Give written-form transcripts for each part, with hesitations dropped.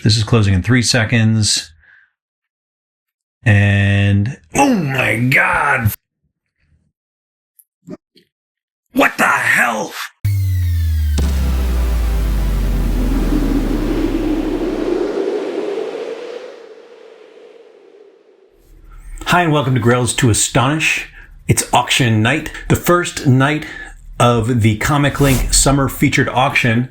This is closing in 3 seconds. And oh my God! What the hell? Hi, and welcome to Grails to Astonish. It's auction night, the first night of the ComicLink Summer Featured Auction.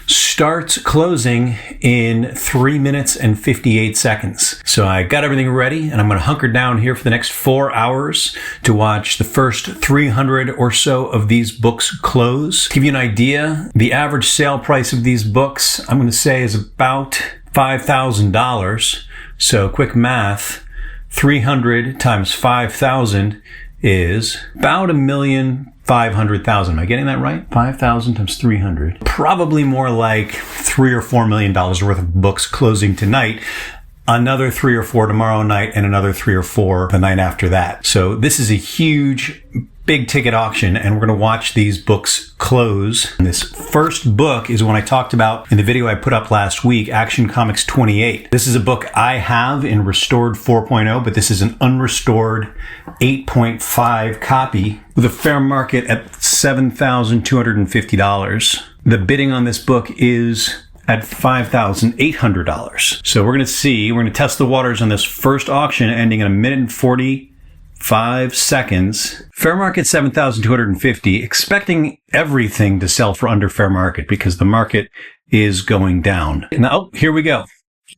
Starts closing in 3 minutes and 58 seconds. So I got everything ready, and I'm going to hunker down here for the next 4 hours to watch the first 300 or so of these books close. To give you an idea, the average sale price of these books, I'm going to say, is about $5,000. So quick math, 300 times 5,000 is about $1,500,000. Am I getting that right? 5,000 times 300. Probably more like $3 or $4 million worth of books closing tonight. Another 3 or 4 tomorrow night, and another 3 or 4 the night after that. So this is a huge, big ticket auction, and we're going to watch these books close. And this first book is one I talked about in the video I put up last week, Action Comics 28. This is a book I have in restored 4.0, but this is an unrestored 8.5 copy with a fair market at $7,250. The bidding on this book is at $5,800. So we're going to test the waters on this first auction ending in 1 minute and 45 seconds. Fair market $7,250, expecting everything to sell for under fair market because the market is going down. Now, here we go.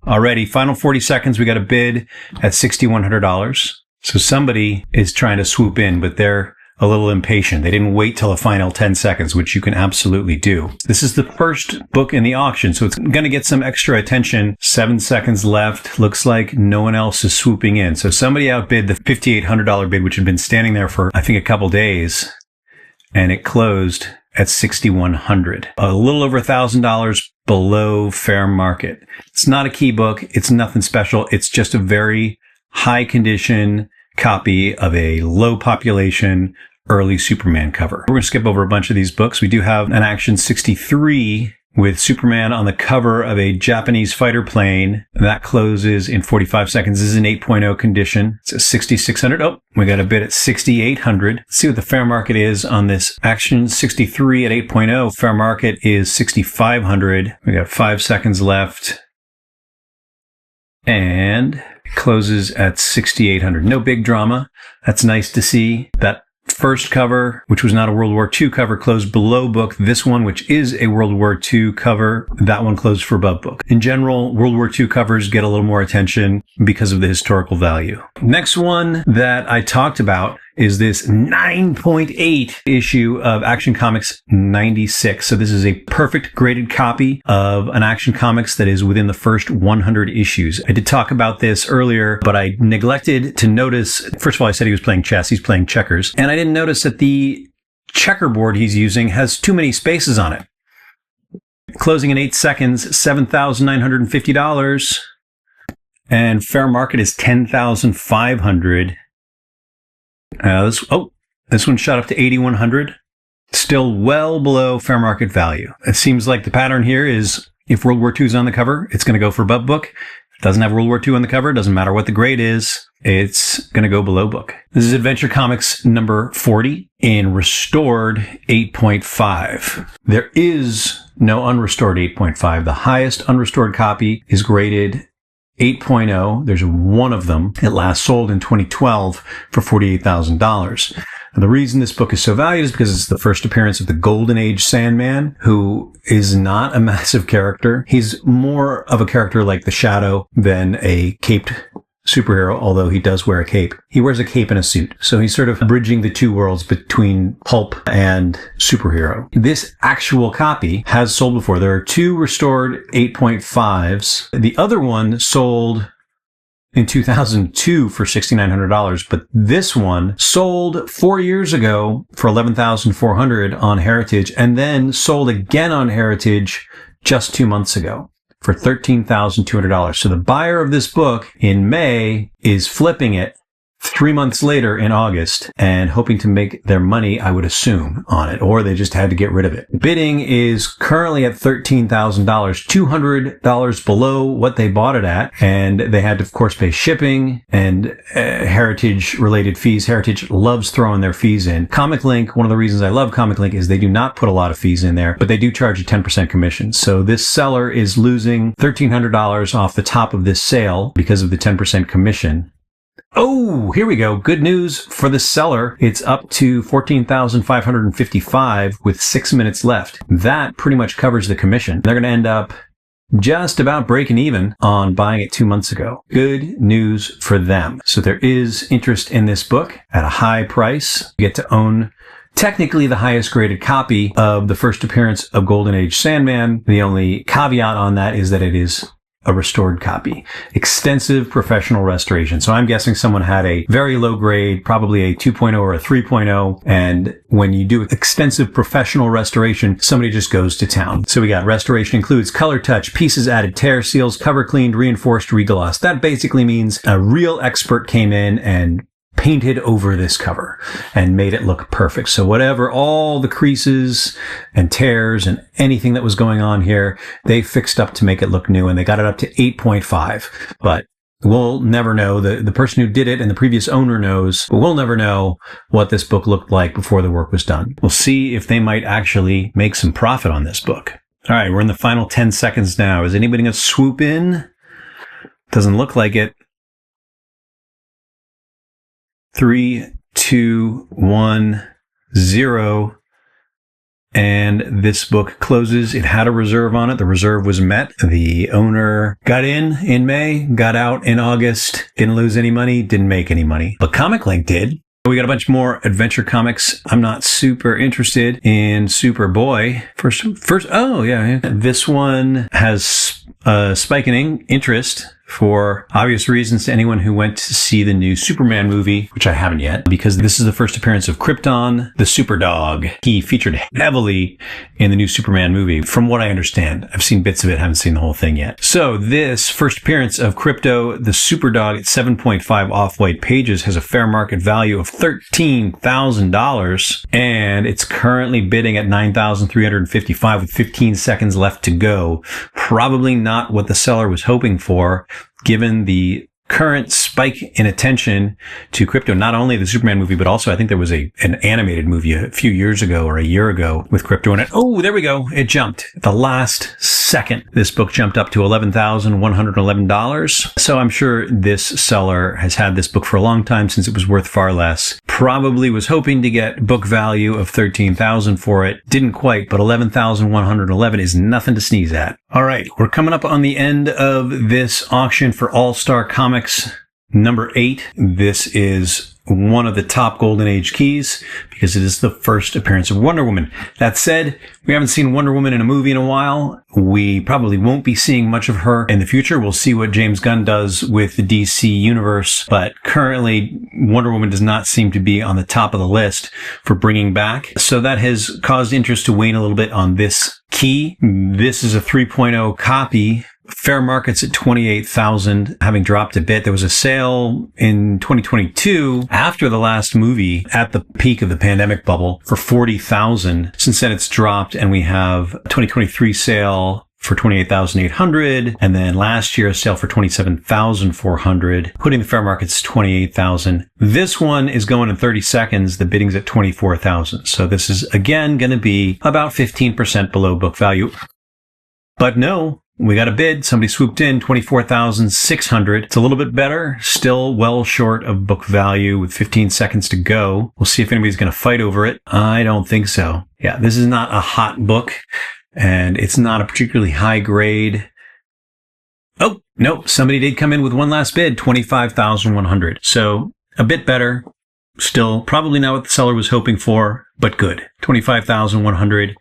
Already, final 40 seconds, we got a bid at $6,100. So somebody is trying to swoop in, but they're a little impatient. They didn't wait till the final 10 seconds, which you can absolutely do. This is the first book in the auction, so it's going to get some extra attention. 7 seconds left. Looks like no one else is swooping in. So somebody outbid the $5,800 bid, which had been standing there for, I think, a couple days, and it closed at $6,100. A little over $1,000 below fair market. It's not a key book. It's nothing special. It's just a very high condition copy of a low population early Superman cover. We're going to skip over a bunch of these books. We do have an Action 63 with Superman on the cover of a Japanese fighter plane. That closes in 45 seconds. This is an 8.0 condition. It's a $6,600. Oh, we got a bid at $6,800. Let's see what the fair market is on this Action 63 at 8.0. Fair market is $6,500. We got 5 seconds left. And it closes at $6,800. No big drama. That's nice to see. That first cover, which was not a World War II cover, closed below book. This one, which is a World War II cover, that one closed for above book. In general, World War II covers get a little more attention because of the historical value. Next one that I talked about is this 9.8 issue of Action Comics 96. So this is a perfect graded copy of an Action Comics that is within the first 100 issues. I did talk about this earlier, but I neglected to notice, first of all, I said he was playing chess. He's playing checkers. And I didn't notice that the checkerboard he's using has too many spaces on it. Closing in 8 seconds, $7,950. And fair market is $10,500. This one shot up to $8,100. Still well below fair market value. It seems like the pattern here is if World War II is on the cover, it's going to go for above book. If it doesn't have World War II on the cover, it doesn't matter what the grade is, it's going to go below book. This is Adventure Comics number 40 in restored 8.5. There is no unrestored 8.5. The highest unrestored copy is graded 8.0. There's one of them. It last sold in 2012 for $48,000. And the reason this book is so valued is because it's the first appearance of the Golden Age Sandman, who is not a massive character. He's more of a character like the Shadow than a caped superhero, although he does wear a cape. He wears a cape and a suit. So he's sort of bridging the two worlds between pulp and superhero. This actual copy has sold before. There are 2 restored 8.5s. The other one sold in 2002 for $6,900, but this one sold 4 years ago for $11,400 on Heritage, and then sold again on Heritage just 2 months ago for $13,200. So the buyer of this book in May is flipping it 3 months later in August and hoping to make their money, I would assume, on it, or they just had to get rid of it. Bidding is currently at $13,000, $200 below what they bought it at, and they had to, of course, pay shipping and heritage-related fees. Heritage loves throwing their fees in. ComicLink, one of the reasons I love ComicLink is they do not put a lot of fees in there, but they do charge a 10% commission. So this seller is losing $1,300 off the top of this sale because of the 10% commission. Oh, here we go. Good news for the seller. It's up to $14,555 with 6 minutes left. That pretty much covers the commission. They're going to end up just about breaking even on buying it 2 months ago. Good news for them. So there is interest in this book at a high price. You get to own technically the highest graded copy of the first appearance of Golden Age Sandman. The only caveat on that is that it is a restored copy. Extensive professional restoration. So I'm guessing someone had a very low grade, probably a 2.0 or a 3.0. And when you do extensive professional restoration, somebody just goes to town. So we got restoration includes color touch, pieces added, tear seals, cover cleaned, reinforced, reglossed. That basically means a real expert came in and painted over this cover and made it look perfect. So whatever, all the creases and tears and anything that was going on here, they fixed up to make it look new, and they got it up to 8.5. But we'll never know. The person who did it and the previous owner knows, but we'll never know what this book looked like before the work was done. We'll see if they might actually make some profit on this book. All right, we're in the final 10 seconds now. Is anybody going to swoop in? Doesn't look like it. 3, 2, 1, 0. And this book closes. It had a reserve on it. The reserve was met. The owner got in May, got out in August, didn't lose any money, didn't make any money. But ComicLink did. We got a bunch more adventure comics. I'm not super interested in Superboy. First, oh yeah. This one has spike in interest for obvious reasons to anyone who went to see the new Superman movie, which I haven't yet, because this is the first appearance of Krypton, the Superdog. He featured heavily in the new Superman movie, from what I understand. I've seen bits of it, haven't seen the whole thing yet. So this first appearance of Krypto, the Superdog, at 7.5 off-white pages, has a fair market value of $13,000, and it's currently bidding at $9,355 with 15 seconds left to go. Probably not what the seller was hoping for, given the current spike in attention to Krypto, not only the Superman movie, but also I think there was an animated movie a few years ago or a year ago with Krypto in it. Oh, there we go. It jumped. At the last second, this book jumped up to $11,111. So I'm sure this seller has had this book for a long time, since it was worth far less. Probably was hoping to get book value of $13,000 for it. Didn't quite, but $11,111 is nothing to sneeze at. All right, we're coming up on the end of this auction for All-Star Comics number 8. This is one of the top Golden Age keys because it is the first appearance of Wonder Woman. That said, we haven't seen Wonder Woman in a movie in a while. We probably won't be seeing much of her in the future. We'll see what James Gunn does with the DC universe, but currently Wonder Woman does not seem to be on the top of the list for bringing back. So that has caused interest to wane a little bit on this key. This is a 3.0 copy. Fair market's at $28,000, having dropped a bit. There was a sale in 2022 after the last movie at the peak of the pandemic bubble for $40,000. Since then it's dropped, and we have a 2023 sale for $28,800, and then last year a sale for $27,400, putting the fair market's $28,000. This one is going in 30 seconds. The bidding's at $24,000. So this is again going to be about 15% below book value. But no, we got a bid. Somebody swooped in, $24,600. It's a little bit better, still well short of book value with 15 seconds to go. We'll see if anybody's going to fight over it. I don't think so. Yeah, this is not a hot book, and it's not a particularly high grade. Oh, no, somebody did come in with one last bid, $25,100. So a bit better. Still probably not what the seller was hoping for, but good. $25,100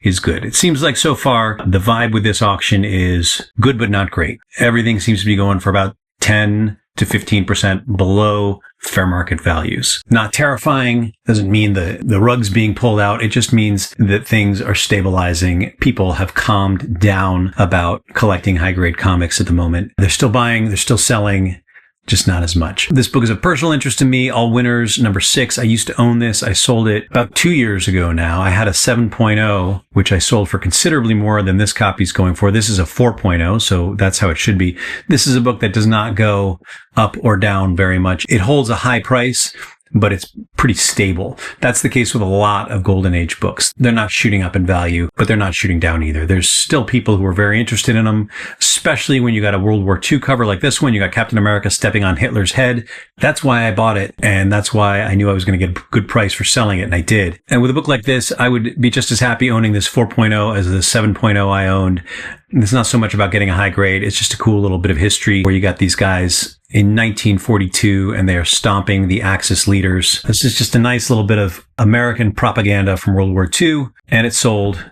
is good. It seems like so far the vibe with this auction is good but not great. Everything seems to be going for about 10 to 15% below fair market values. Not terrifying. Doesn't mean the rug's being pulled out. It just means that things are stabilizing. People have calmed down about collecting high grade comics at the moment. They're still buying, they're still selling. just not as much. This book is of personal interest to me. All Winners, number 6. I used to own this. I sold it about 2 years ago now. I had a 7.0, which I sold for considerably more than this copy's going for. This is a 4.0, so that's how it should be. This is a book that does not go up or down very much. It holds a high price, but it's pretty stable. That's the case with a lot of Golden Age books. They're not shooting up in value, but they're not shooting down either. There's still people who are very interested in them, especially when you got a World War II cover like this one. You got Captain America stepping on Hitler's head. That's why I bought it, and that's why I knew I was going to get a good price for selling it, and I did. And with a book like this, I would be just as happy owning this 4.0 as the 7.0 I owned. It's not so much about getting a high grade. It's just a cool little bit of history where you got these guys in 1942 and they are stomping the Axis leaders. This is just a nice little bit of American propaganda from World War II, and it sold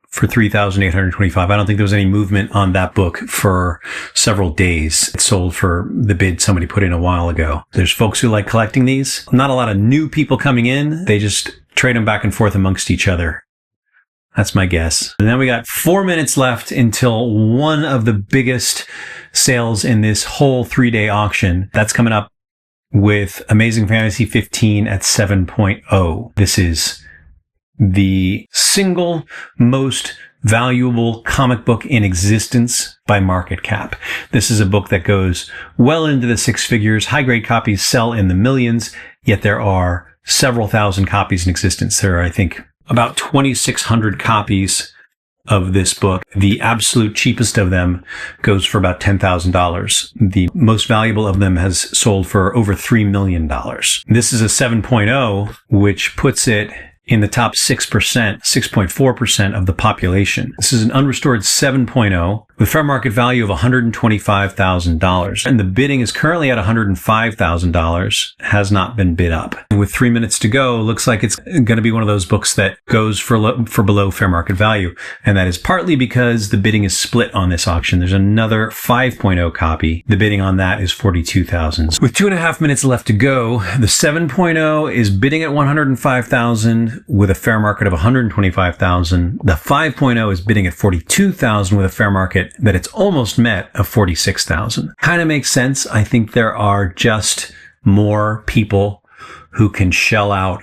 for $3,825. I don't think there was any movement on that book for several days. It sold for the bid somebody put in a while ago. There's folks who like collecting these. Not a lot of new people coming in. They just trade them back and forth amongst each other. That's my guess. And then we got 4 minutes left until one of the biggest sales in this whole 3-day auction. That's coming up with Amazing Fantasy 15 at 7.0. This is the single most valuable comic book in existence by market cap. This is a book that goes well into the 6 figures. High-grade copies sell in the millions, yet there are several thousand copies in existence. There are, I think, about 2,600 copies of this book. The absolute cheapest of them goes for about $10,000. The most valuable of them has sold for over $3 million. This is a 7.0, which puts it in the top 6%, 6.4% of the population. This is an unrestored 7.0 with fair market value of $125,000. And the bidding is currently at $105,000, has not been bid up. And with 3 minutes to go, looks like it's going to be one of those books that goes for below fair market value. And that is partly because the bidding is split on this auction. There's another 5.0 copy. The bidding on that is $42,000. With 2.5 minutes left to go, the 7.0 is bidding at $105,000 with a fair market of $125,000. The 5.0 is bidding at $42,000 with a fair market that it's almost met of $46,000. Kind of makes sense. I think there are just more people who can shell out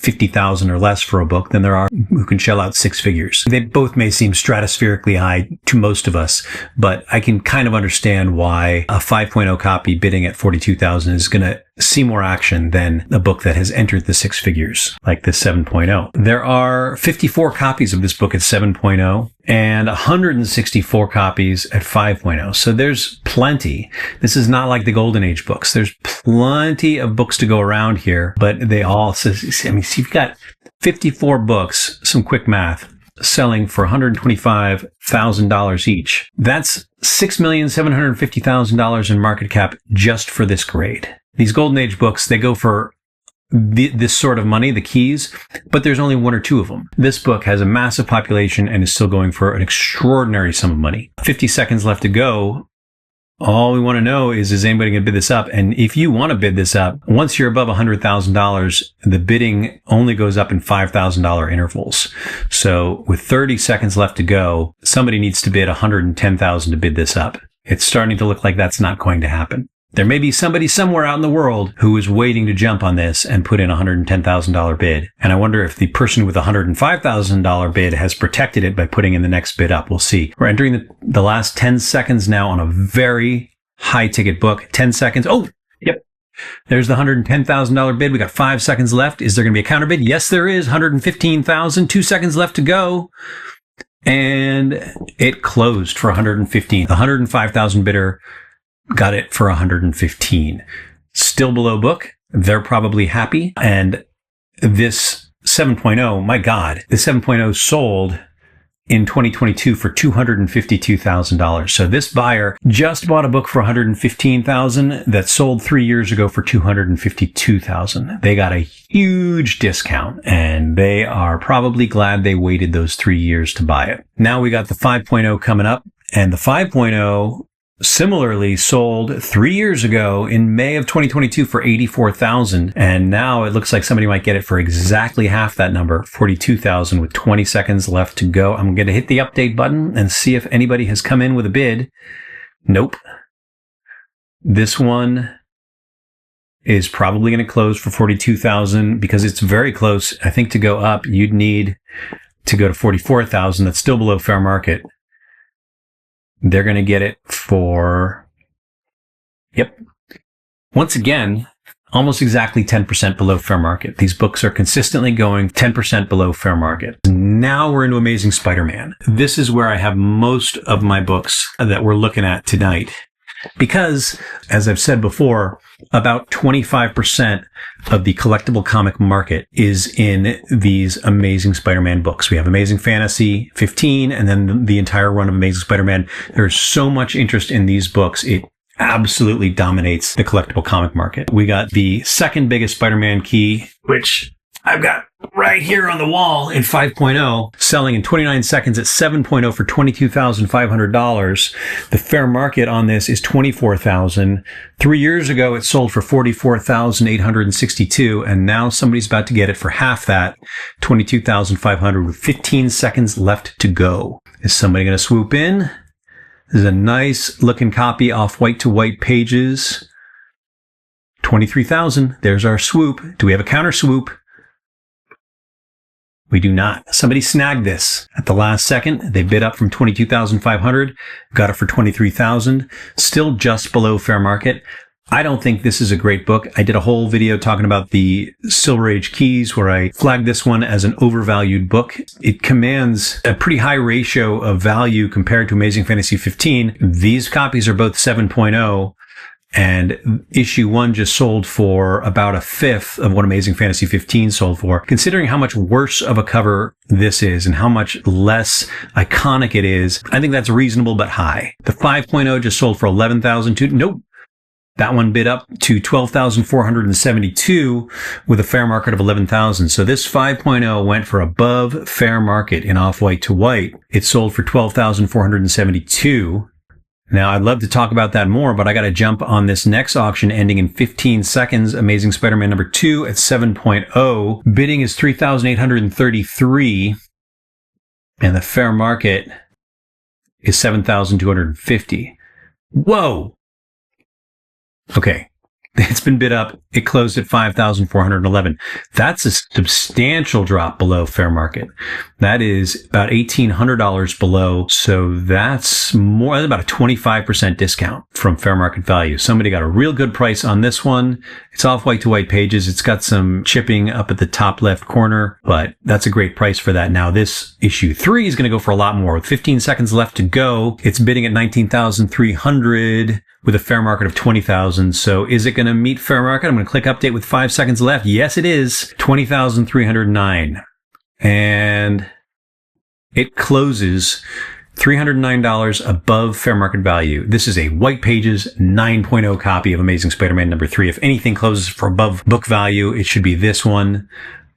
$50,000 or less for a book than there are who can shell out 6 figures. They both may seem stratospherically high to most of us, but I can kind of understand why a 5.0 copy bidding at $42,000 is going to see more action than a book that has entered the 6 figures like this 7.0. There are 54 copies of this book at 7.0 and 164 copies at 5.0. So there's plenty. This is not like the Golden Age books. There's plenty of books to go around here, but they all, so you've got 54 books, some quick math, selling for $125,000 each. That's $6,750,000 in market cap just for this grade. These Golden Age books, they go for this sort of money, the keys, but there's only 1 or 2 of them. This book has a massive population and is still going for an extraordinary sum of money. 50 seconds left to go. All we want to know is anybody going to bid this up? And if you want to bid this up, once you're above $100,000, the bidding only goes up in $5,000 intervals. So with 30 seconds left to go, somebody needs to bid $110,000 to bid this up. It's starting to look like that's not going to happen. There may be somebody somewhere out in the world who is waiting to jump on this and put in a $110,000 bid. And I wonder if the person with a $105,000 bid has protected it by putting in the next bid up. We'll see. We're entering the last 10 seconds now on a very high ticket book. 10 seconds. Oh, yep. There's the $110,000 bid. We got 5 seconds left. Is there going to be a counter bid? Yes, there is. $115,000. 2 seconds left to go. And it closed for $115,000. The $105,000 bidder got it for $115,000. Still below book. They're probably happy. And this 7.0, my God, the 7.0 sold in 2022 for $252,000. So this buyer just bought a book for $115,000 that sold 3 years ago for $252,000. They got a huge discount and they are probably glad they waited those 3 years to buy it. Now we got the 5.0 coming up, and the 5.0 similarly sold 3 years ago in May of 2022 for $84,000. And now it looks like somebody might get it for exactly half that number, $42,000, with 20 seconds left to go. I'm going to hit the update button and see if anybody has come in with a bid. Nope. This one is probably going to close for $42,000 because it's very close. I think to go up, you'd need to go to $44,000. That's still below fair market. They're going to get it for, yep. Once again, almost exactly 10% below fair market. These books are consistently going 10% below fair market. Now we're into Amazing Spider-Man. This is where I have most of my books that we're looking at tonight. Because, as I've said before, about 25% of the collectible comic market is in these Amazing Spider-Man books. We have Amazing Fantasy 15 and then the entire run of Amazing Spider-Man. There's so much interest in these books. It absolutely dominates the collectible comic market. We got the second biggest Spider-Man key, which I've got right here on the wall in 5.0, selling in 29 seconds at 7.0 for $22,500. The fair market on this is $24,000. 3 years ago, it sold for $44,862, and now somebody's about to get it for half that, $22,500, with 15 seconds left to go. Is somebody going to swoop in? This is a nice looking copy off white to white pages. 23,000. There's our swoop. Do we have a counter swoop? We do not. Somebody snagged this at the last second. They bid up from $22,500, got it for $23,000, still just below fair market. I don't think this is a great book. I did a whole video talking about the Silver Age keys where I flagged this one as an overvalued book. It commands a pretty high ratio of value compared to Amazing Fantasy 15. These copies are both 7.0. And issue 1 just sold for about a fifth of what Amazing Fantasy 15 sold for. Considering how much worse of a cover this is and how much less iconic it is, I think that's reasonable but high. The 5.0 just sold for $11,000. Nope. That one bid up to $12,472 with a fair market of $11,000. So this 5.0 went for above fair market in off-white to white. It sold for $12,472. Now, I'd love to talk about that more, but I got to jump on this next auction ending in 15 seconds. Amazing Spider-Man number 2 at 7.0. Bidding is $3,833, and the fair market is $7,250. Whoa! Okay. It's been bid up. It closed at $5,411. That's a substantial drop below fair market. That is about $1,800 below. So that's about a 25% discount from fair market value. Somebody got a real good price on this one. It's off white to white pages. It's got some chipping up at the top left corner, but that's a great price for that. Now this issue 3 is going to go for a lot more. With 15 seconds left to go, it's bidding at $19,300. with a fair market of $20,000. So is it going to meet fair market? I'm going to click update with 5 seconds left. Yes, it is. $20,309. And it closes $309 above fair market value. This is a white pages 9.0 copy of Amazing Spider-Man number 3. If anything closes for above book value, it should be this one.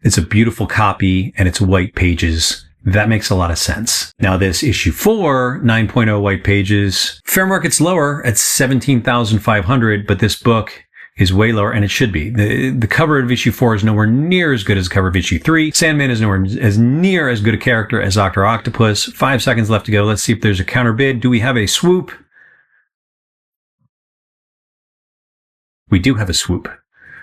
It's a beautiful copy and it's white pages. That makes a lot of sense. Now this issue 4, 9.0 white pages, fair market's lower at $17,500, but this book is way lower, and it should be. The cover of issue 4 is nowhere near as good as the cover of issue 3. Sandman is nowhere as near as good a character as Dr. Octopus. 5 seconds left to go. Let's see if there's a counter bid. Do we have a swoop? We do have a swoop.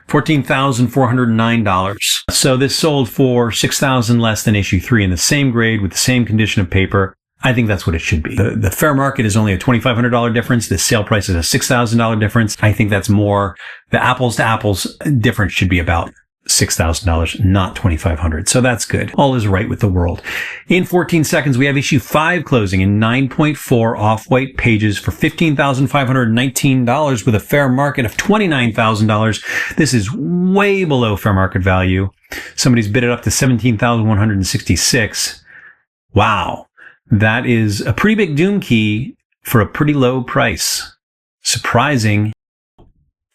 $14,409. So this sold for $6,000 less than issue 3 in the same grade with the same condition of paper. I think that's what it should be. The fair market is only a $2,500 difference. The sale price is a $6,000 difference. I think that's more. The apples to apples difference should be about $6,000, not $2,500. So that's good. All is right with the world. In 14 seconds, we have issue 5 closing in 9.4 off-white pages for $15,519 with a fair market of $29,000. This is way below fair market value. Somebody's bid it up to $17,166. Wow. That is a pretty big doom key for a pretty low price. Surprising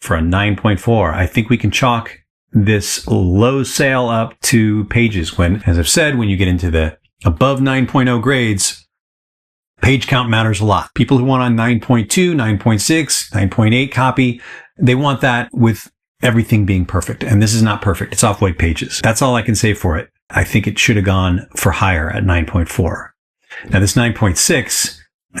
for a 9.4. I think we can chalk this low sale up to pages. When, as I've said, when you get into the above 9.0 grades, page count matters a lot. People who want on 9.2, 9.6, 9.8 copy, they want that with everything being perfect. And this is not perfect. It's off-white pages. That's all I can say for it. I think it should have gone for higher at 9.4. Now this 9.6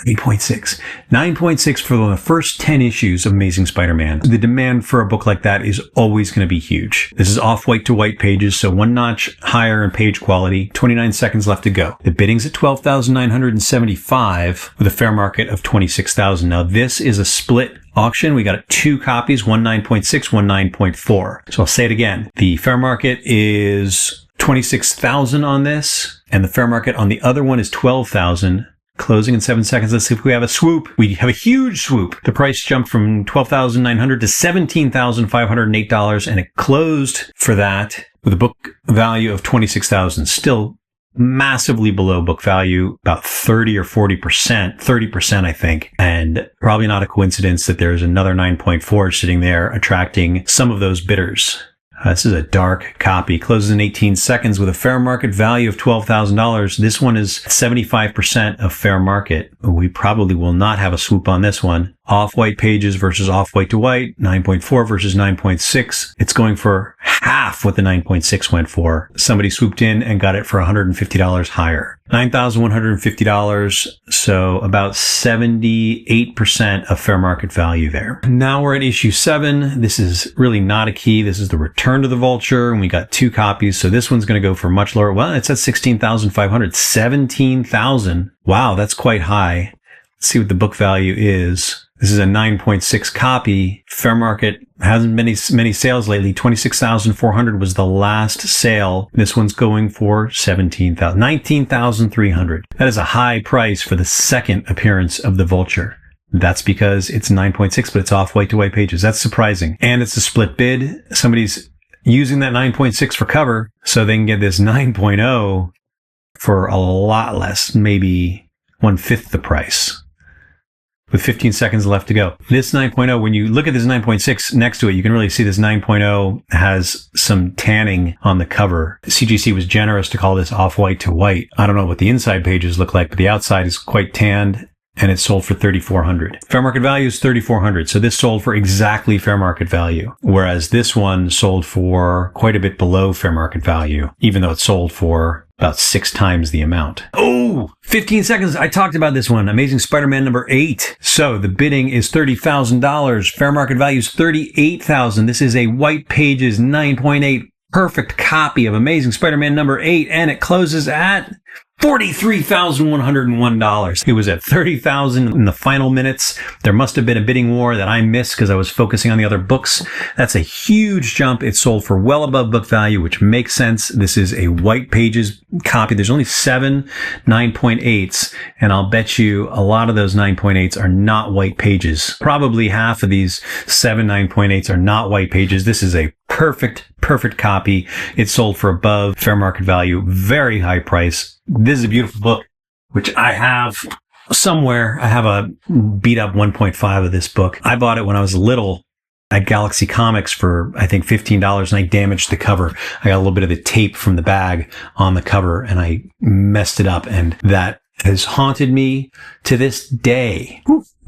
9.6. 9.6 for the first 10 issues of Amazing Spider-Man. The demand for a book like that is always going to be huge. This is off-white to white pages, so one notch higher in page quality. 29 seconds left to go. The bidding's at $12,975 with a fair market of $26,000. Now, this is a split auction. We got 2 copies, one 9.6, one 9.4. So I'll say it again. The fair market is $26,000 on this, and the fair market on the other one is $12,000. Closing in 7 seconds. Let's see if we have a swoop. We have a huge swoop. The price jumped from $12,900 to $17,508, and it closed for that with a book value of $26,000. Still massively below book value, about 30 or 40%, 30%, I think. And probably not a coincidence that there's another 9.4 sitting there attracting some of those bidders. This is a dark copy. Closes in 18 seconds with a fair market value of $12,000. This one is 75% of fair market. We probably will not have a swoop on this one. Off-white pages versus off-white to white. 9.4 versus 9.6. It's going for half what the 9.6 went for. Somebody swooped in and got it for $150 higher. $9,150, so about 78% of fair market value there. Now we're at issue 7. This is really not a key. This is the Return to the Vulture, and we got 2 copies, so this one's going to go for much lower. Well, it's at $16,500. $17,000. Wow, that's quite high. Let's see what the book value is. This is a 9.6 copy. Fair market hasn't been many sales lately. 26,400 was the last sale. This one's going for 19,300. That is a high price for the second appearance of the Vulture. That's because it's 9.6, but it's off white to white pages. That's surprising. And it's a split bid. Somebody's using that 9.6 for cover, so they can get this 9.0 for a lot less, maybe 1/5 the price. With 15 seconds left to go. This 9.0, when you look at this 9.6 next to it, you can really see this 9.0 has some tanning on the cover. CGC was generous to call this off-white to white. I don't know what the inside pages look like, but the outside is quite tanned, and it sold for $3,400. Fair market value is $3,400, so this sold for exactly fair market value, whereas this one sold for quite a bit below fair market value, even though it sold for about 6 times the amount. Oh, 15 seconds. I talked about this one. Amazing Spider-Man number 8. So the bidding is $30,000. Fair market value is $38,000. This is a white pages 9.8 perfect copy of Amazing Spider-Man number 8, and it closes at $43,101. It was at $30,000 in the final minutes. There must have been a bidding war that I missed because I was focusing on the other books. That's a huge jump. It sold for well above book value, which makes sense. This is a white pages copy. There's only 7 9.8s, and I'll bet you a lot of those 9.8s are not white pages. Probably half of these 7 9.8s are not white pages. This is a perfect copy. It sold for above fair market value. Very high price. This is a beautiful book, which I have somewhere. I have a beat up 1.5 of this book. I bought it when I was little at Galaxy Comics for, I think, $15, and I damaged the cover. I got a little bit of the tape from the bag on the cover, and I messed it up, and that has haunted me to this day.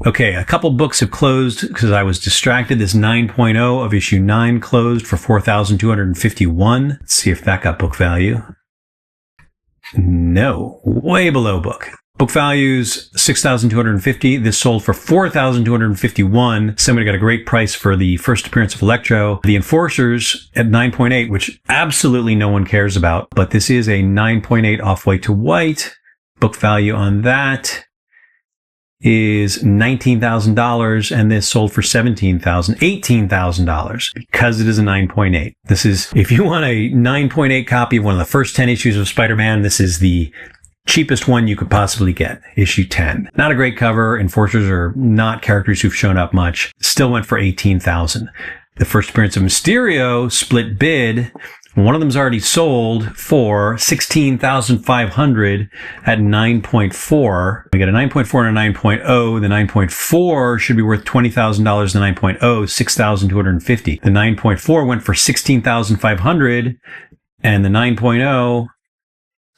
Okay, a couple books have closed because I was distracted. This 9.0 of issue 9 closed for $4,251. Let's see if that got book value. No, way below book. Book value's $6,250. This sold for $4,251. Somebody got a great price for the first appearance of Electro. The Enforcers at 9.8, which absolutely no one cares about, but this is a 9.8 off-white to white. Book value on that is $19,000, and this sold for $18,000 because it is a 9.8. This is, if you want a 9.8 copy of one of the first 10 issues of Spider-Man, this is the cheapest one you could possibly get. Issue 10. Not a great cover. Enforcers are not characters who've shown up much. Still went for $18,000. The first appearance of Mysterio, split bid. One of them's already sold for $16,500 at 9.4. We got a 9.4 and a 9.0. The 9.4 should be worth $20,000. The 9.0, $6,250. The 9.4 went for $16,500, and the 9.0,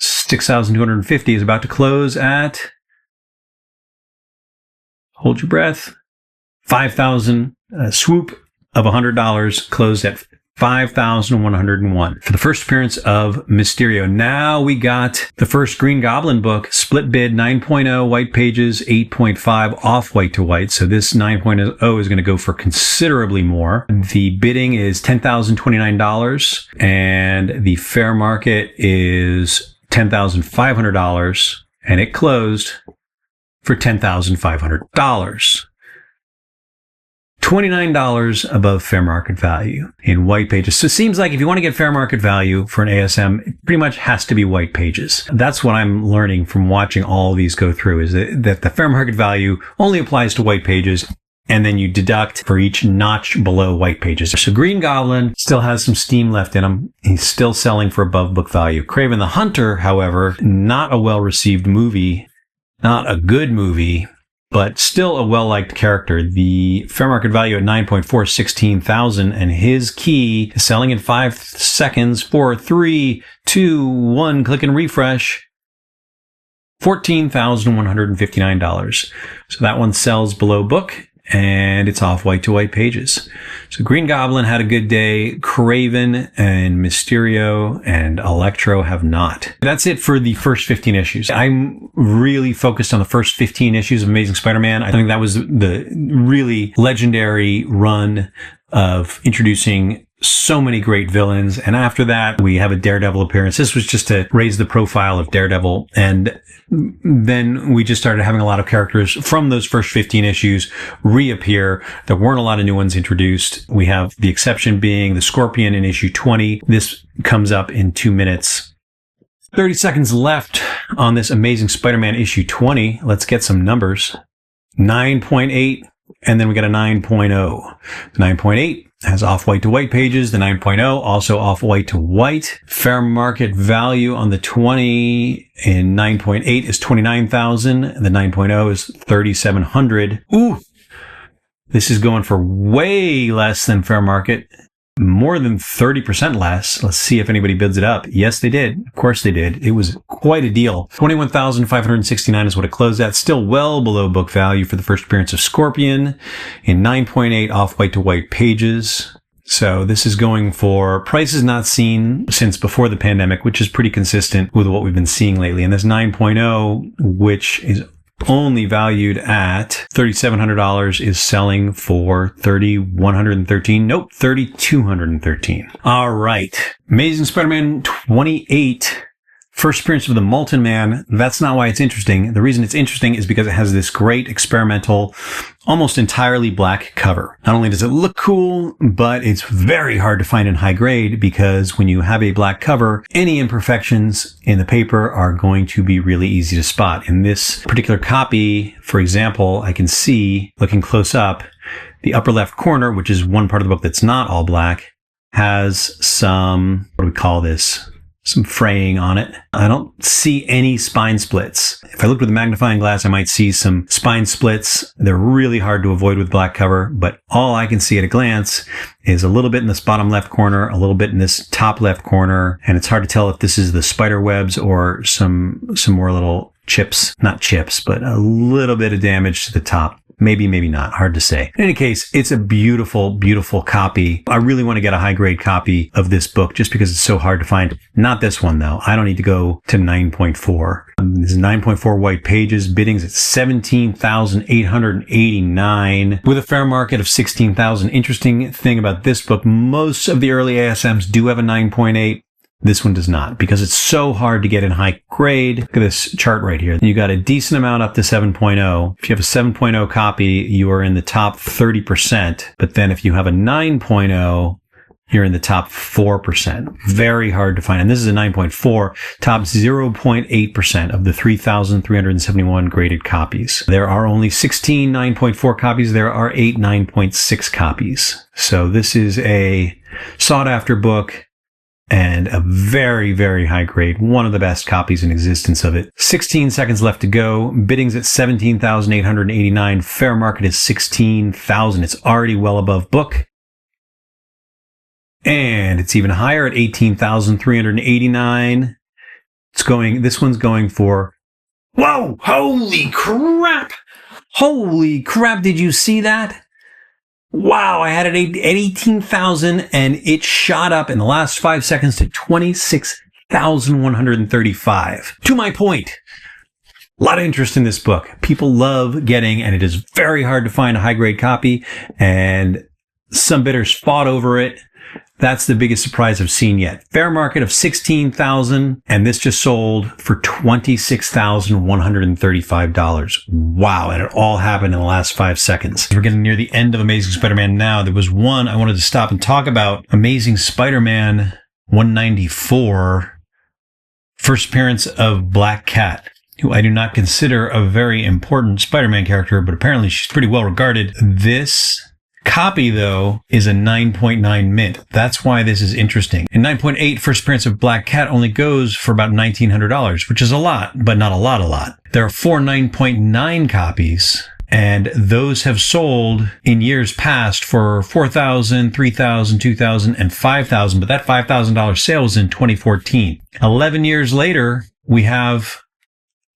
$6,250 is about to close at, hold your breath, $5,000. Swoop of $100 closed at 5,101 for the first appearance of Mysterio. Now we got the first Green Goblin book, split bid 9.0, white pages 8.5, off white to white. So this 9.0 is going to go for considerably more. The bidding is $10,029 and the fair market is $10,500 and it closed for $10,500. $29 above fair market value in white pages. So it seems like if you want to get fair market value for an ASM, it pretty much has to be white pages. That's what I'm learning from watching all these go through, is that the fair market value only applies to white pages, and then you deduct for each notch below white pages. So Green Goblin still has some steam left in him. He's still selling for above book value. Kraven the Hunter, however, not a well-received movie, not a good movie, but still a well-liked character. The fair market value at 9.4 is 16,000, and his key is selling in 5 seconds for 3, 2, 1, click and refresh. $14,159. So that one sells below book, and it's off white to white pages. So Green Goblin had a good day. Kraven and Mysterio and Electro have not. That's it for the first 15 issues. I'm really focused on the first 15 issues of Amazing Spider-Man. I think that was the really legendary run of introducing so many great villains. And after that, we have a Daredevil appearance. This was just to raise the profile of Daredevil. And then we just started having a lot of characters from those first 15 issues reappear. There weren't a lot of new ones introduced. We have the exception being the Scorpion in issue 20. This comes up in 2 minutes. 30 seconds left on this Amazing Spider-Man issue 20. Let's get some numbers. 9.8, and then we got a 9.0. The 9.8 has off-white to white pages. The 9.0 also off-white to white. Fair market value on the 20 in 9.8 is 29,000. The 9.0 is 3,700. Ooh, this is going for way less than fair market. More than 30% less. Let's see if anybody bids it up. Yes, they did. Of course they did. It was quite a deal. 21,569 is what it closed at. Still well below book value for the first appearance of Scorpion in 9.8 off white to white pages. So this is going for prices not seen since before the pandemic, which is pretty consistent with what we've been seeing lately. And this 9.0, which is only valued at $3,700, is selling for $3,113. Nope, $3,213. All right. Amazing Spider-Man 28. First appearance of the Molten Man. That's not why it's interesting. The reason it's interesting is because it has this great experimental, almost entirely black cover. Not only does it look cool, but it's very hard to find in high grade, because when you have a black cover, any imperfections in the paper are going to be really easy to spot. In this particular copy, for example, I can see, looking close up, the upper left corner, which is one part of the book that's not all black, has some, what do we call this? Some fraying on it. I don't see any spine splits. If I looked with a magnifying glass, I might see some spine splits. They're really hard to avoid with black cover, but all I can see at a glance is a little bit in this bottom left corner, a little bit in this top left corner, and it's hard to tell if this is the spider webs or some more little chips. Not chips, but a little bit of damage to the top. Maybe, maybe not. Hard to say. In any case, it's a beautiful, beautiful copy. I really want to get a high-grade copy of this book just because it's so hard to find. Not this one, though. I don't need to go to 9.4. This is 9.4 white pages. Bidding's at $17,889 with a fair market of $16,000. Interesting thing about this book, most of the early ASMs do have a 9.8. This one does not, because it's so hard to get in high grade. Look at this chart right here. You got a decent amount up to 7.0. If you have a 7.0 copy, you are in the top 30%. But then if you have a 9.0, you're in the top 4%. Very hard to find. And this is a 9.4, top 0.8% of the 3,371 graded copies. There are only 16 9.4 copies. There are 8 9.6 copies. So this is a sought after book and a very, very high grade. One of the best copies in existence of it. 16 seconds left to go. Bidding's at 17,889. Fair market is 16,000. It's already well above book. And it's even higher at 18,389. This one's going for, whoa, holy crap. Holy crap. Did you see that? Wow, I had it at 18,000 and it shot up in the last 5 seconds to 26,135. To my point, a lot of interest in this book. People love getting, and it is very hard to find a high-grade copy, and some bidders fought over it. That's the biggest surprise I've seen yet. Fair market of 16,000, and this just sold for $26,135. Wow, and it all happened in the last 5 seconds. We're getting near the end of Amazing Spider-Man now. There was one I wanted to stop and talk about. Amazing Spider-Man 194, first appearance of Black Cat, who I do not consider a very important Spider-Man character, but apparently she's pretty well regarded. This copy, though, is a 9.9 mint. That's why this is interesting. And 9.8 first appearance of Black Cat only goes for about $1,900, which is a lot, but not a lot. There are 4 9.9 copies, and those have sold in years past for $4,000, $3,000, $2,000, and $5,000, but that $5,000 sale was in 2014. 11 years later, we have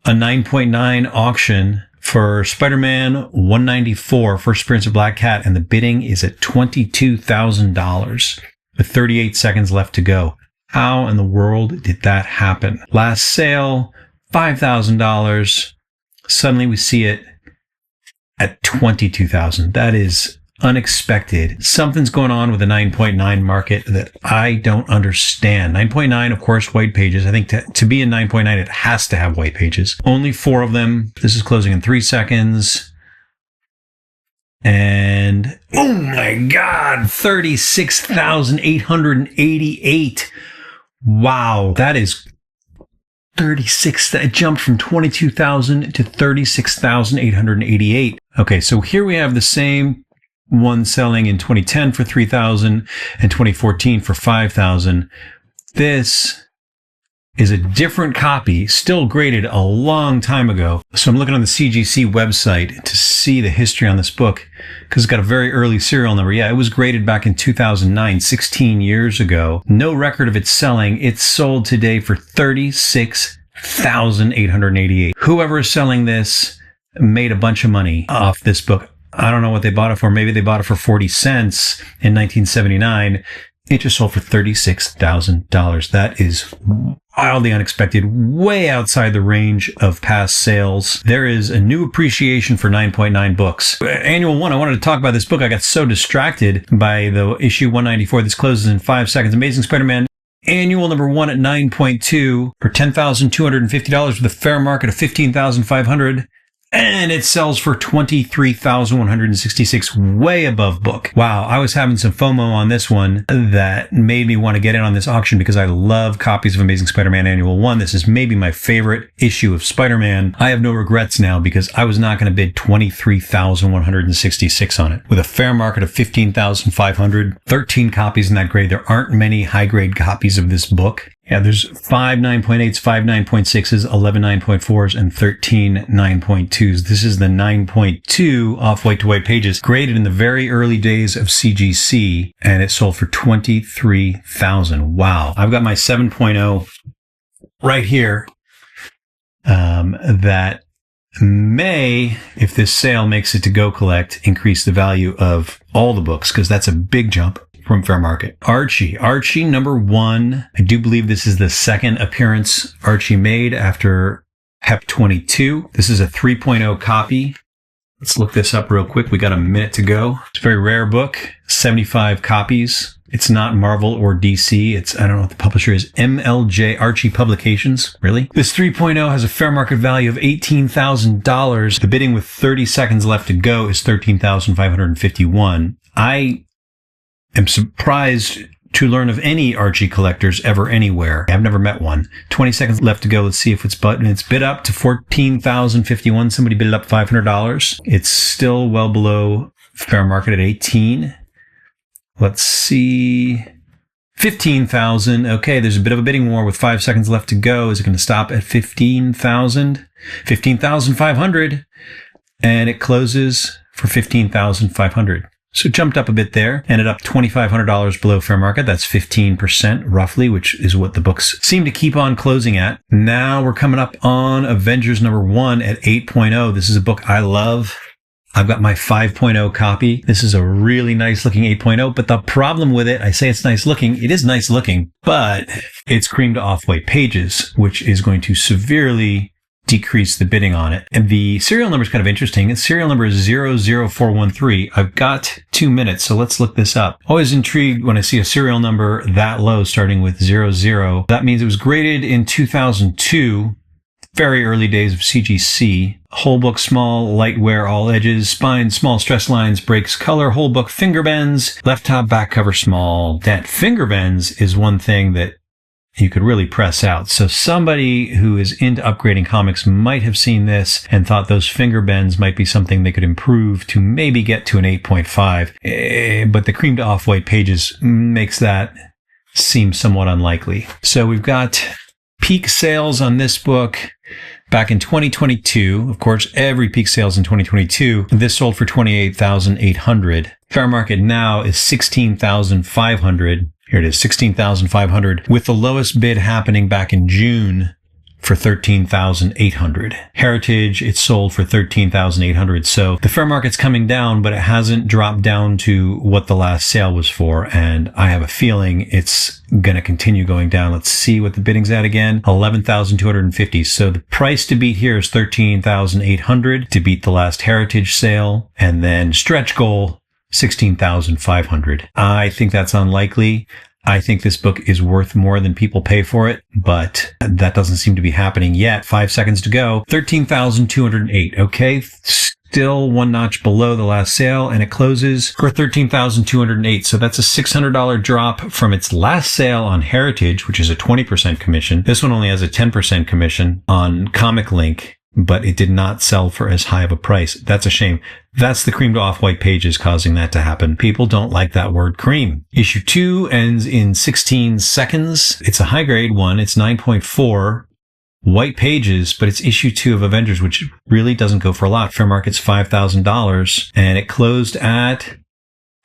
a 9.9 auction for Spider-Man 194, first appearance of Black Cat, and the bidding is at $22,000 with 38 seconds left to go. How in the world did that happen? Last sale, $5,000. Suddenly we see it at $22,000. That is unexpected. Something's going on with the 9.9 market that I don't understand. 9.9, of course, white pages. I think to be in 9.9, it has to have white pages. Only 4 of them. This is closing in 3 seconds. And, oh my God, 36,888. Wow, that is 36. It jumped from 22,000 to 36,888. Okay, so here we have the same one selling in 2010 for $3,000 and 2014 for $5,000. This is a different copy, still graded a long time ago. So I'm looking on the CGC website to see the history on this book because it's got a very early serial number. Yeah, it was graded back in 2009, 16 years ago. No record of it selling. It's sold today for $36,888. Whoever is selling this made a bunch of money off this book. I don't know what they bought it for. Maybe they bought it for 40 cents in 1979. It just sold for $36,000. That is wildly unexpected, way outside the range of past sales. There is a new appreciation for 9.9 books. Annual 1, I wanted to talk about this book. I got so distracted by the issue 194. This closes in 5 seconds. Amazing Spider-Man Annual number 1 at 9.2 for $10,250 with a fair market of $15,500. And it sells for $23,166, way above book. Wow, I was having some FOMO on this one that made me want to get in on this auction because I love copies of Amazing Spider-Man Annual 1. This is maybe my favorite issue of Spider-Man. I have no regrets now because I was not going to bid $23,166 on it. With a fair market of $15,500, 13 copies in that grade. There aren't many high-grade copies of this book. Yeah, there's 5 9.8s, 5 9.6s, 11 9.4s, and 13 9.2s. This is the 9.2 off-white to white pages, graded in the very early days of CGC, and it sold for $23,000. Wow. I've got my 7.0 right here that may, if this sale makes it to Go Collect, increase the value of all the books, because that's a big jump from fair market. Archie number 1. I do believe this is the second appearance Archie made after HEP 22. This is a 3.0 copy. Let's look this up real quick. We got a minute to go. It's a very rare book, 75 copies. It's not Marvel or DC. I don't know what the publisher is. MLJ Archie Publications. Really? This 3.0 has a fair market value of $18,000. The bidding with 30 seconds left to go is $13,551. I am surprised to learn of any Archie collectors ever anywhere. I've never met one. 20 seconds left to go. Let's see if it's bid up to $14,051. Somebody bid it up $500. It's still well below fair market at 18. Let's see. 15,000. Okay, there's a bit of a bidding war with 5 seconds left to go. Is it going to stop at 15,000? 15,500. And it closes for 15,500. So it jumped up a bit there, ended up $2,500 below fair market. That's 15% roughly, which is what the books seem to keep on closing at. Now we're coming up on Avengers number 1 at 8.0. This is a book I love. I've got my 5.0 copy. This is a really nice looking 8.0, but the problem with it, I say it's nice looking. It is nice looking, but it's cream to off-white pages, which is going to severely decrease the bidding on it. And the serial number is kind of interesting. Its serial number is 00413. I've got 2 minutes, so let's look this up. Always intrigued when I see a serial number that low starting with 00. That means it was graded in 2002. Very early days of CGC. Whole book small, light wear, all edges, spine, small stress lines, breaks color, whole book finger bends, left top, back cover small. That finger bends is one thing that you could really press out. So somebody who is into upgrading comics might have seen this and thought those finger bends might be something they could improve to maybe get to an 8.5. But the cream to off-white pages makes that seem somewhat unlikely. So we've got peak sales on this book back in 2022. Of course, every peak sales in 2022. This sold for $28,800. Fair market now is $16,500. Here it is, $16,500, with the lowest bid happening back in June for $13,800. Heritage, it sold for $13,800. So the fair market's coming down, but it hasn't dropped down to what the last sale was for. And I have a feeling it's going to continue going down. Let's see what the bidding's at again. $11,250. So the price to beat here is $13,800 to beat the last Heritage sale. And then stretch goal, $16,500. I think that's unlikely. I think this book is worth more than people pay for it, but that doesn't seem to be happening yet. 5 seconds to go. $13,208. Okay. Still one notch below the last sale, and it closes for $13,208. So that's a $600 drop from its last sale on Heritage, which is a 20% commission. This one only has a 10% commission on ComicLink, but it did not sell for as high of a price. That's a shame. That's the cream to off-white pages causing that to happen. People don't like that word cream. Issue 2 ends in 16 seconds. It's a high grade one. It's 9.4 white pages, but it's issue 2 of Avengers, which really doesn't go for a lot. Fair market's $5,000, and it closed at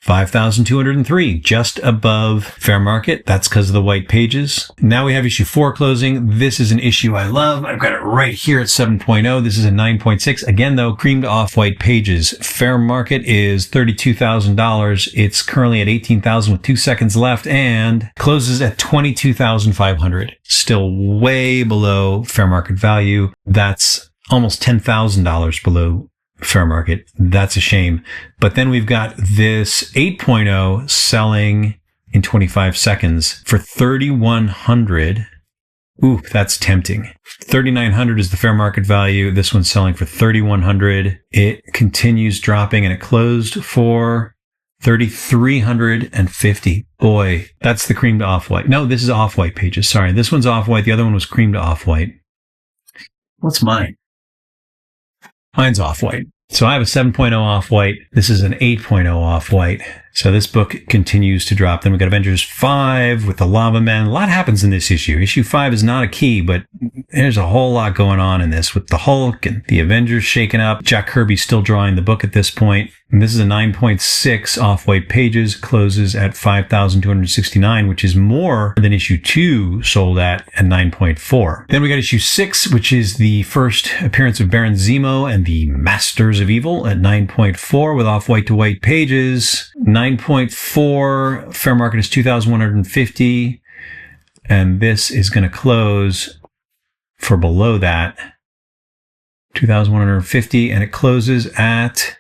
$5,203, just above fair market. That's because of the white pages. Now we have issue 4 closing. This is an issue I love. I've got it right here at 7.0. This is a 9.6. Again, though, cream to off-white pages. Fair market is $32,000. It's currently at $18,000 with 2 seconds left and closes at $22,500. Still way below fair market value. That's almost $10,000 below fair market. That's a shame. But then we've got this 8.0 selling in 25 seconds for $3,100. Ooh, that's tempting. $3,900 is the fair market value. This one's selling for $3,100. It continues dropping and it closed for $3,350. Boy, that's the cream to off-white. No, this is off-white pages. Sorry. This one's off-white. The other one was cream to off-white. What's mine? Mine's off-white. So I have a 7.0 off-white. This is an 8.0 off-white. So this book continues to drop. Then we got Avengers 5 with the Lava Men. A lot happens in this issue. Issue 5 is not a key, but there's a whole lot going on in this with the Hulk and the Avengers shaken up. Jack Kirby's still drawing the book at this point. And this is a 9.6 off-white pages, closes at $5,269, which is more than issue 2 sold at 9.4. Then we got issue 6, which is the first appearance of Baron Zemo and the Masters of Evil at 9.4 with off-white to white pages. 9.4, fair market is $2,150. And this is going to close for below that, $2,150, and it closes at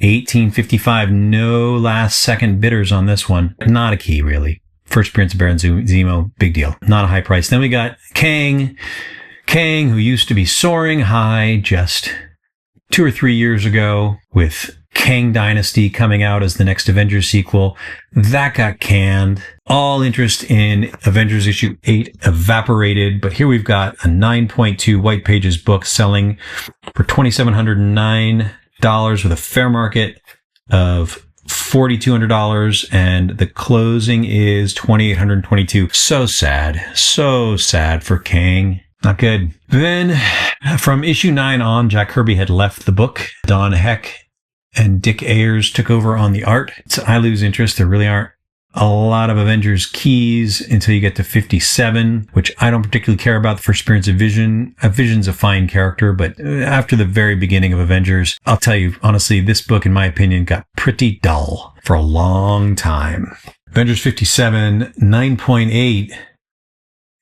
$1,855. No last second bidders on this one. Not a key, really. First appearance of Baron Zemo, big deal. Not a high price. Then we got Kang. Kang, who used to be soaring high just 2 or 3 years ago with Kang Dynasty coming out as the next Avengers sequel. That got canned. All interest in Avengers issue 8 evaporated, but here we've got a 9.2 white pages book selling for $2,709 with a fair market of $4,200, and the closing is $2,822. So sad for Kang. Not good. Then from issue 9 on, Jack Kirby had left the book. Don Heck and Dick Ayers took over on the art. So I lose interest. There really aren't a lot of Avengers keys until you get to 57, which I don't particularly care about. The first appearance of Vision. Vision's a fine character, but after the very beginning of Avengers, I'll tell you, honestly, this book, in my opinion, got pretty dull for a long time. Avengers 57, 9.8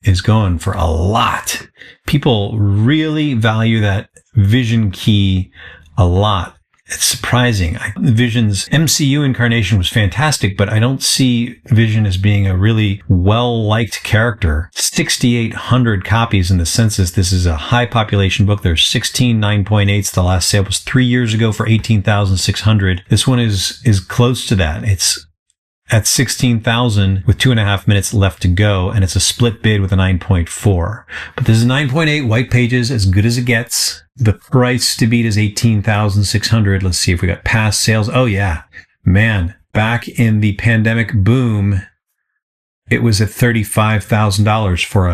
is going for a lot. People really value that Vision key a lot. It's surprising. Vision's MCU incarnation was fantastic, but I don't see Vision as being a really well-liked character. 6,800 copies in the census. This is a high population book. There's 16 9.8s. The last sale was 3 years ago for 18,600. This one is close to that. It's at 16,000 with 2.5 minutes left to go, and it's a split bid with a 9.4. But this is 9.8 white pages, as good as it gets. The price to beat is 18,600. Let's see if we got past sales. Oh yeah, man, back in the pandemic boom, it was at $35,000 for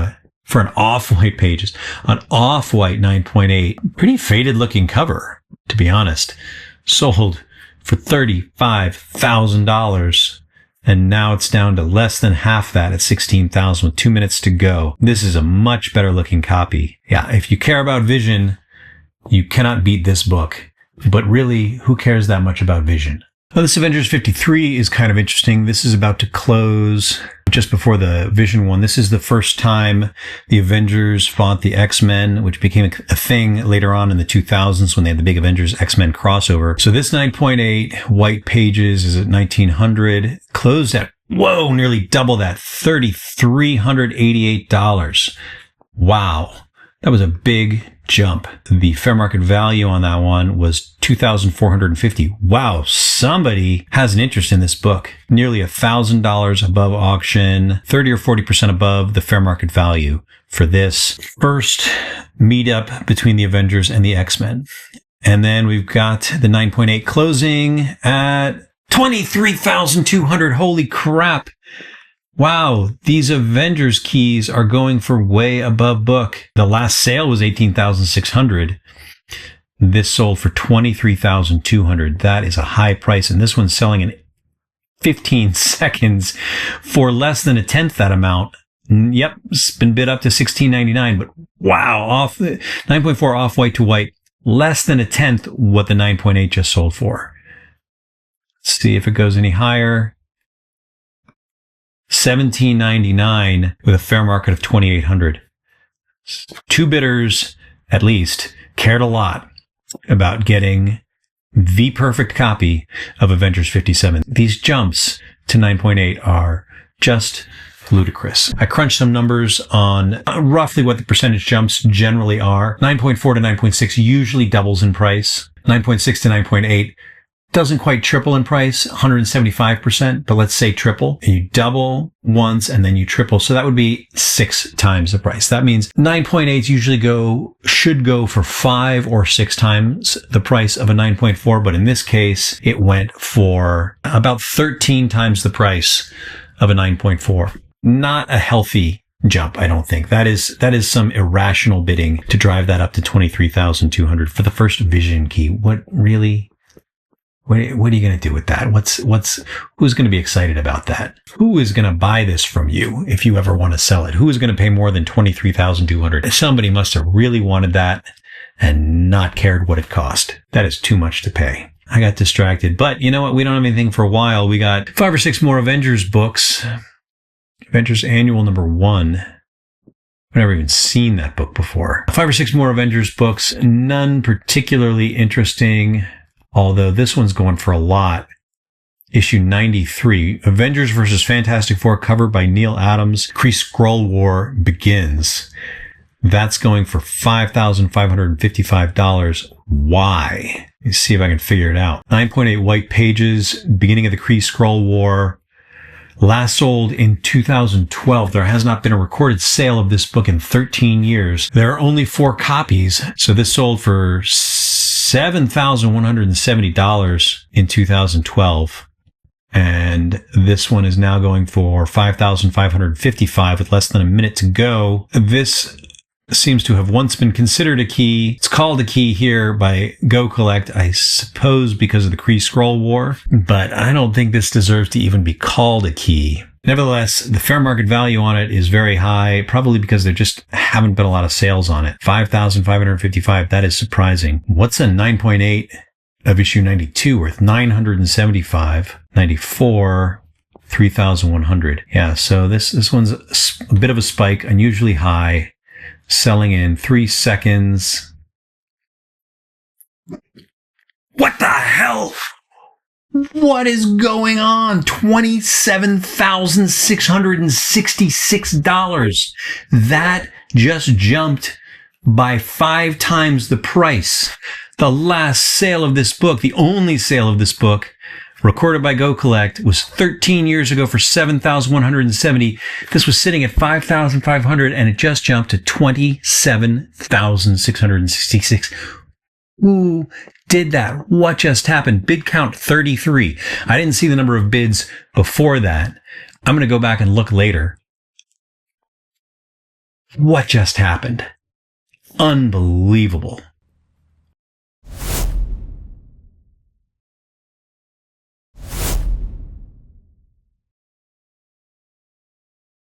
an off-white pages, an off-white 9.8. Pretty faded looking cover, to be honest. Sold for $35,000. And now it's down to less than half that at 16,000 with 2 minutes to go. This is a much better looking copy. Yeah, if you care about Vision, you cannot beat this book. But really, who cares that much about Vision? Well, this Avengers 53 is kind of interesting. This is about to close just before the Vision one. This is the first time the Avengers fought the X-Men, which became a thing later on in the 2000s when they had the big Avengers X-Men crossover. So this 9.8 white pages is at 1,900. Closed at, whoa, nearly double that, $3,388. Wow. That was a big jump. The fair market value on that one was $2,450. Wow, somebody has an interest in this book. Nearly $1,000 above auction, 30 or 40% above the fair market value for this first meetup between the Avengers and the X-Men. And then we've got the 9.8 closing at $23,200. Holy crap. Wow, these Avengers keys are going for way above book. The last sale was $18,600. This sold for $23,200. That is a high price, and this one's selling in 15 seconds for less than a tenth that amount. Yep, it's been bid up to $16.99, but wow, off 9.4 off white to white, less than a tenth what the 9.8 just sold for. Let's see if it goes any higher. $17.99 with a fair market of $2,800. Two bidders, at least, cared a lot about getting the perfect copy of Avengers 57. These jumps to 9.8 are just ludicrous. I crunched some numbers on roughly what the percentage jumps generally are. 9.4 to 9.6 usually doubles in price. 9.6 to 9.8 doesn't quite triple in price, 175%, but let's say triple. You double once and then you triple. So that would be 6 times the price. That means 9.8s usually should go for 5 or 6 times the price of a 9.4. But in this case, it went for about 13 times the price of a 9.4. Not a healthy jump, I don't think. That is some irrational bidding to drive that up to 23,200 for the first Vision key. What really? What are you going to do with that? Who's going to be excited about that? Who is going to buy this from you if you ever want to sell it? Who is going to pay more than $23,200? Somebody must have really wanted that and not cared what it cost. That is too much to pay. I got distracted, but you know what? We don't have anything for a while. We got 5 or 6 more Avengers books. Avengers Annual number 1. I've never even seen that book before. 5 or 6 more Avengers books. None particularly interesting. Although this one's going for a lot. Issue 93, Avengers vs. Fantastic Four, cover by Neil Adams. Kree-Skrull War begins. That's going for $5,555. Why? Let's see if I can figure it out. 9.8 white pages, beginning of the Kree-Skrull War. Last sold in 2012. There has not been a recorded sale of this book in 13 years. There are only 4 copies. So this sold for $7,170 in 2012. And this one is now going for $5,555 with less than a minute to go. This seems to have once been considered a key. It's called a key here by Go Collect, I suppose because of the Kree Skrull War, but I don't think this deserves to even be called a key. Nevertheless, the fair market value on it is very high, probably because there just haven't been a lot of sales on it. $5,555, that is surprising. What's a 9.8 of issue 92 worth? $975. 94, 3,100. Yeah, so this one's a bit of a spike, unusually high, selling in 3 seconds. What the hell? What is going on? $27,666. That just jumped by 5 times the price. The last sale of this book, the only sale of this book, recorded by Go Collect, was 13 years ago for $7,170. This was sitting at $5,500 and it just jumped to $27,666. Who did that? What just happened? Bid count 33. I didn't see the number of bids before that. I'm going to go back and look later. What just happened? Unbelievable.